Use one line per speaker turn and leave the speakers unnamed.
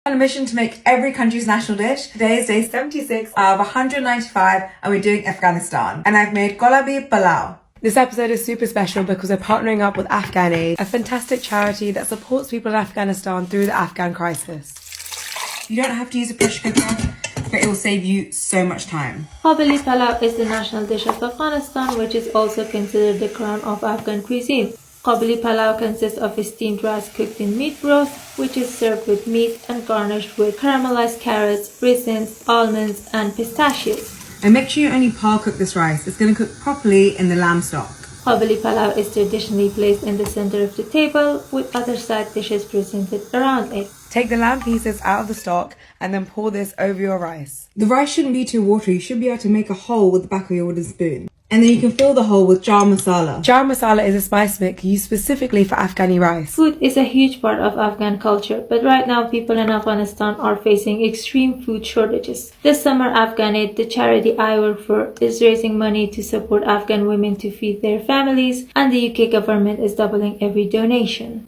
On a mission to make every country's national dish. Today is day 76 out of 195 and we're doing Afghanistan. And I've made gulabi palau. This episode is super special because we're partnering up with Afghan Aid, a fantastic charity that supports people in Afghanistan through the Afghan crisis. You don't have to use a pressure cooker, but it will save you so much time.
Gulabi palau is the national dish of Afghanistan, which is also considered the crown of Afghan cuisine. Gulabi palau consists of steamed rice cooked in meat broth, which is served with meat and garnished with caramelized carrots, raisins, almonds, and pistachios.
And make sure you only par cook this rice. It's going to cook properly in the lamb stock.
Gulabi palau is traditionally placed in the center of the table, with other side dishes presented around it.
Take the lamb pieces out of the stock and then pour this over your rice. The rice shouldn't be too watery. You should be able to make a hole with the back of your wooden spoon. And then you can fill the hole with jar masala. Jar masala is a spice mix used specifically for Afghani rice.
Food is a huge part of Afghan culture, but right now people in Afghanistan are facing extreme food shortages. This summer, Afghan Aid, the charity I work for, is raising money to support Afghan women to feed their families, and the UK government is doubling every donation.